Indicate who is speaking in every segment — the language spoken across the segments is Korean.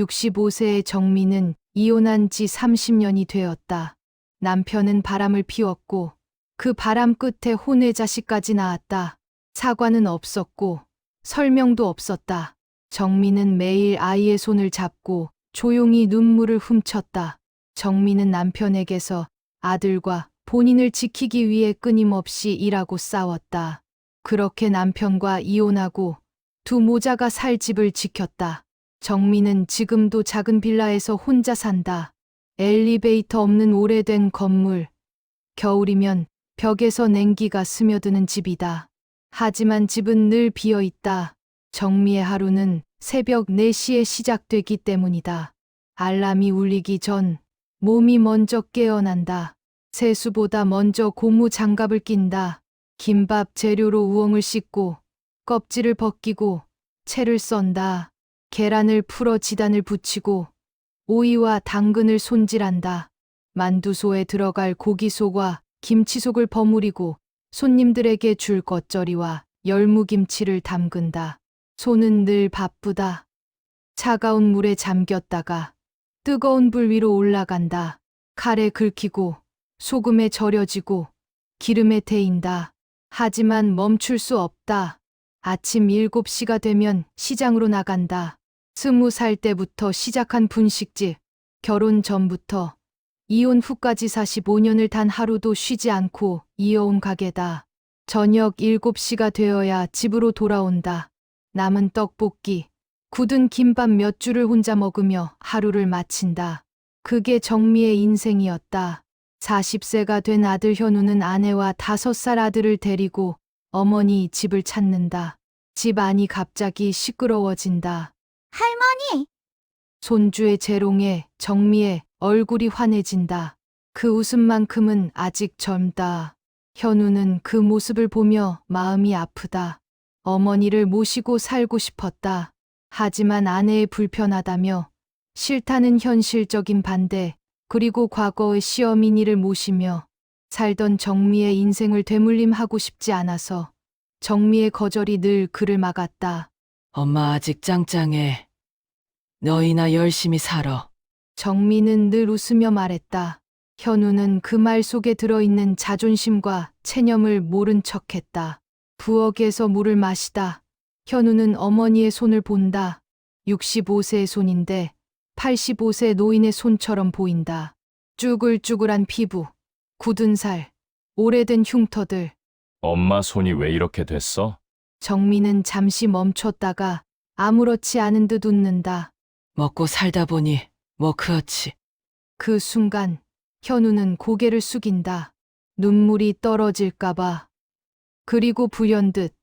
Speaker 1: 65세의 정미는 이혼한 지 30년이 되었다. 남편은 바람을 피웠고 그 바람 끝에 혼외자식까지 낳았다. 사과는 없었고 설명도 없었다. 정미는 매일 아이의 손을 잡고 조용히 눈물을 훔쳤다. 정미는 남편에게서 아들과 본인을 지키기 위해 끊임없이 일하고 싸웠다. 그렇게 남편과 이혼하고 두 모자가 살 집을 지켰다. 정미는 지금도 작은 빌라에서 혼자 산다. 엘리베이터 없는 오래된 건물. 겨울이면 벽에서 냉기가 스며드는 집이다. 하지만 집은 늘 비어 있다. 정미의 하루는 새벽 4시에 시작되기 때문이다. 알람이 울리기 전 몸이 먼저 깨어난다. 세수보다 먼저 고무 장갑을 낀다. 김밥 재료로 우엉을 씻고 껍질을 벗기고 채를 썬다. 계란을 풀어 지단을 붙이고 오이와 당근을 손질한다. 만두소에 들어갈 고기속과 김치속을 버무리고 손님들에게 줄 겉절이와 열무김치를 담근다. 손은 늘 바쁘다. 차가운 물에 잠겼다가 뜨거운 불 위로 올라간다. 칼에 긁히고 소금에 절여지고 기름에 데인다. 하지만 멈출 수 없다. 아침 7시가 되면 시장으로 나간다. 20살 때부터 시작한 분식집, 결혼 전부터 이혼 후까지 45년을 단 하루도 쉬지 않고 이어온 가게다. 저녁 7시가 되어야 집으로 돌아온다. 남은 떡볶이, 굳은 김밥 몇 줄을 혼자 먹으며 하루를 마친다. 그게 정미의 인생이었다. 40세가 된 아들 현우는 아내와 5살 아들을 데리고 어머니 집을 찾는다. 집 안이 갑자기 시끄러워진다.
Speaker 2: 할머니,
Speaker 1: 손주의 재롱에 정미의 얼굴이 환해진다. 그 웃음만큼은 아직 젊다. 현우는 그 모습을 보며 마음이 아프다. 어머니를 모시고 살고 싶었다. 하지만 아내의 불편하다며 싫다는 현실적인 반대, 그리고 과거의 시어머니를 모시며 살던 정미의 인생을 되물림하고 싶지 않아서 정미의 거절이 늘 그를 막았다.
Speaker 3: 엄마 아직 짱짱해. 너희나 열심히 살아.
Speaker 1: 정미는 늘 웃으며 말했다. 현우는 그 말 속에 들어있는 자존심과 체념을 모른 척했다. 부엌에서 물을 마시다. 현우는 어머니의 손을 본다. 65세의 손인데 85세 노인의 손처럼 보인다. 쭈글쭈글한 피부, 굳은 살, 오래된 흉터들.
Speaker 4: 엄마 손이 왜 이렇게 됐어?
Speaker 1: 정미는 잠시 멈췄다가 아무렇지 않은 듯 웃는다.
Speaker 3: 먹고 살다 보니 뭐 그렇지.
Speaker 1: 그 순간 현우는 고개를 숙인다. 눈물이 떨어질까봐. 그리고 불현듯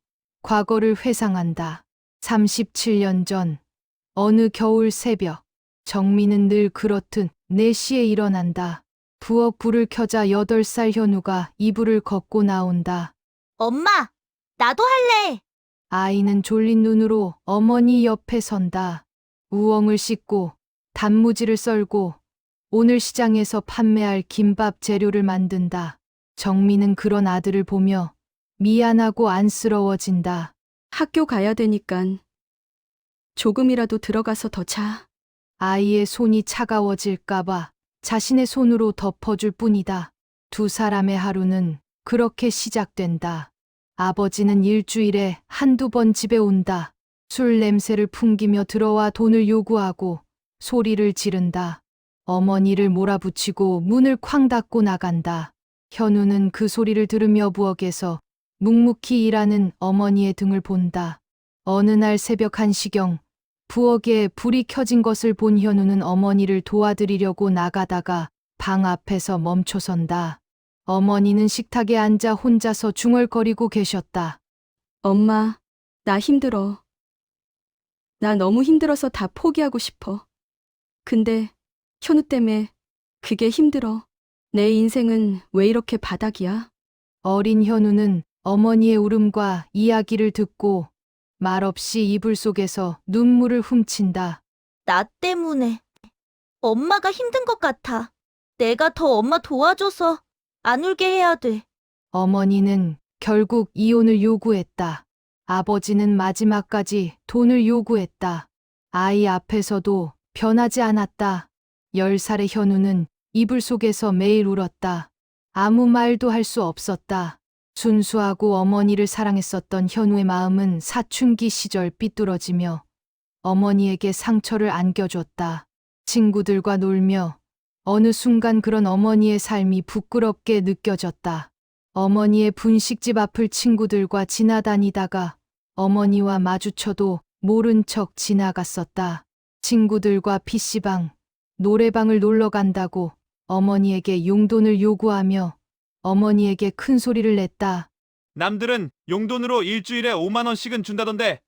Speaker 1: 과거를 회상한다. 37년 전 어느 겨울 새벽 정미는 늘 그렇듯 4시에 일어난다. 부엌 불을 켜자 8살 현우가 이불을 걷고 나온다.
Speaker 2: 엄마, 나도 할래.
Speaker 1: 아이는 졸린 눈으로 어머니 옆에 선다. 우엉을 씻고 단무지를 썰고 오늘 시장에서 판매할 김밥 재료를 만든다. 정미는 그런 아들을 보며 미안하고 안쓰러워진다.
Speaker 5: 학교 가야 되니깐 조금이라도 들어가서 더 자.
Speaker 1: 아이의 손이 차가워질까봐 자신의 손으로 덮어줄 뿐이다. 두 사람의 하루는 그렇게 시작된다. 아버지는 일주일에 한두 번 집에 온다. 술 냄새를 풍기며 들어와 돈을 요구하고 소리를 지른다. 어머니를 몰아붙이고 문을 쾅 닫고 나간다. 현우는 그 소리를 들으며 부엌에서 묵묵히 일하는 어머니의 등을 본다. 어느 날 새벽 1시경 부엌에 불이 켜진 것을 본 현우는 어머니를 도와드리려고 나가다가 방 앞에서 멈춰선다. 어머니는 식탁에 앉아 혼자서 중얼거리고 계셨다.
Speaker 5: 엄마, 나 힘들어. 나 너무 힘들어서 다 포기하고 싶어. 근데 현우 때문에 그게 힘들어. 내 인생은 왜 이렇게 바닥이야?
Speaker 1: 어린 현우는 어머니의 울음과 이야기를 듣고 말없이 이불 속에서 눈물을 훔친다.
Speaker 2: 나 때문에. 엄마가 힘든 것 같아. 내가 더 엄마 도와줘서 안 울게 해야 돼.
Speaker 1: 어머니는 결국 이혼을 요구했다. 아버지는 마지막까지 돈을 요구했다. 아이 앞에서도 변하지 않았다. 10살의 현우는 이불 속에서 매일 울었다. 아무 말도 할 수 없었다. 순수하고 어머니를 사랑했었던 현우의 마음은 사춘기 시절 삐뚤어지며 어머니에게 상처를 안겨줬다. 친구들과 놀며 어느 순간 그런 어머니의 삶이 부끄럽게 느껴졌다. 어머니의 분식집 앞을 친구들과 지나다니다가 어머니와 마주쳐도 모른 척 지나갔었다. 친구들과 PC방, 노래방을 놀러 간다고 어머니에게 용돈을 요구하며 어머니에게 큰 소리를 냈다.
Speaker 6: 남들은 용돈으로 일주일에 5만 원씩은 준다던데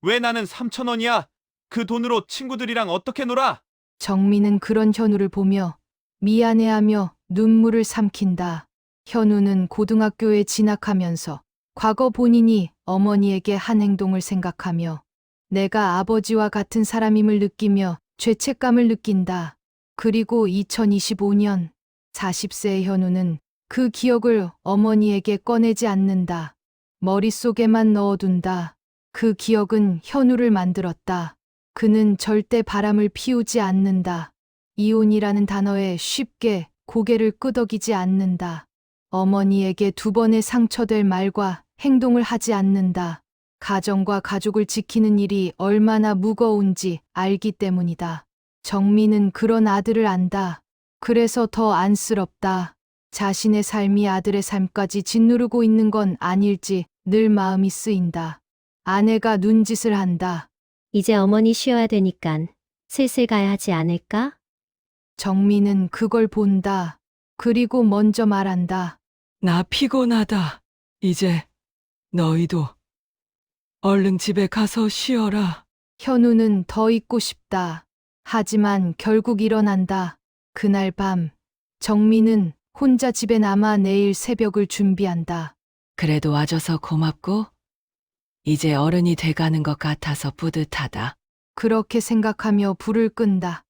Speaker 6: 왜 나는 3천 원이야? 그 돈으로 친구들이랑 어떻게 놀아?
Speaker 1: 정민은 그런 현우를 보며 미안해하며 눈물을 삼킨다. 현우는 고등학교에 진학하면서 과거 본인이 어머니에게 한 행동을 생각하며 내가 아버지와 같은 사람임을 느끼며 죄책감을 느낀다. 그리고 2025년 40세의 현우는 그 기억을 어머니에게 꺼내지 않는다. 머릿속에만 넣어둔다. 그 기억은 현우를 만들었다. 그는 절대 바람을 피우지 않는다. 이혼이라는 단어에 쉽게 고개를 끄덕이지 않는다. 어머니에게 2번의 상처될 말과 행동을 하지 않는다. 가정과 가족을 지키는 일이 얼마나 무거운지 알기 때문이다. 정민은 그런 아들을 안다. 그래서 더 안쓰럽다. 자신의 삶이 아들의 삶까지 짓누르고 있는 건 아닐지 늘 마음이 쓰인다. 아내가 눈짓을 한다.
Speaker 7: 이제 어머니 쉬어야 되니깐 슬슬 가야 하지 않을까?
Speaker 1: 정민은 그걸 본다. 그리고 먼저 말한다.
Speaker 3: 나 피곤하다. 이제 너희도 얼른 집에 가서 쉬어라.
Speaker 1: 현우는 더 있고 싶다. 하지만 결국 일어난다. 그날 밤, 정민은 혼자 집에 남아 내일 새벽을 준비한다.
Speaker 3: 그래도 와줘서 고맙고 이제 어른이 돼가는 것 같아서 뿌듯하다.
Speaker 1: 그렇게 생각하며 불을 끈다.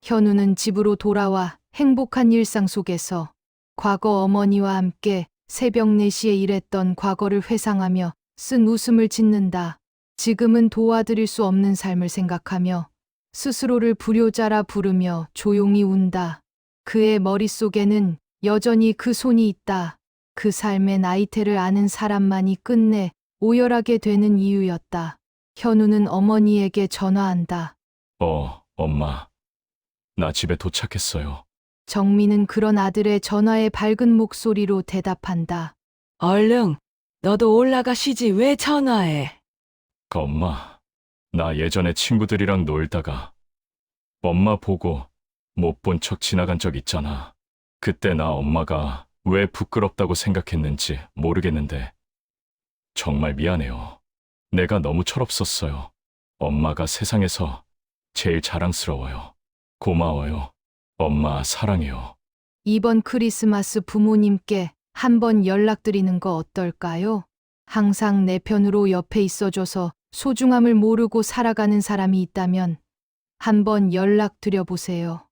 Speaker 1: 현우는 집으로 돌아와 행복한 일상 속에서 과거 어머니와 함께 새벽 4시에 일했던 과거를 회상하며 쓴 웃음을 짓는다. 지금은 도와드릴 수 없는 삶을 생각하며 스스로를 불효자라 부르며 조용히 운다. 그의 머릿속에는 여전히 그 손이 있다. 그 삶의 나이테를 아는 사람만이 끝내 오열하게 되는 이유였다. 현우는 어머니에게 전화한다.
Speaker 4: 엄마. 나 집에 도착했어요.
Speaker 1: 정민은 그런 아들의 전화에 밝은 목소리로 대답한다.
Speaker 3: 얼른 너도 올라가 쉬지 왜 전화해?
Speaker 4: 엄마, 나 예전에 친구들이랑 놀다가 엄마 보고 못 본 척 지나간 적 있잖아. 그때 나 엄마가 왜 부끄럽다고 생각했는지 모르겠는데 정말 미안해요. 내가 너무 철없었어요. 엄마가 세상에서 제일 자랑스러워요. 고마워요. 엄마 사랑해요.
Speaker 1: 이번 크리스마스 부모님께 한번 연락드리는 거 어떨까요? 항상 내 편으로 옆에 있어줘서 소중함을 모르고 살아가는 사람이 있다면 한번 연락드려 보세요.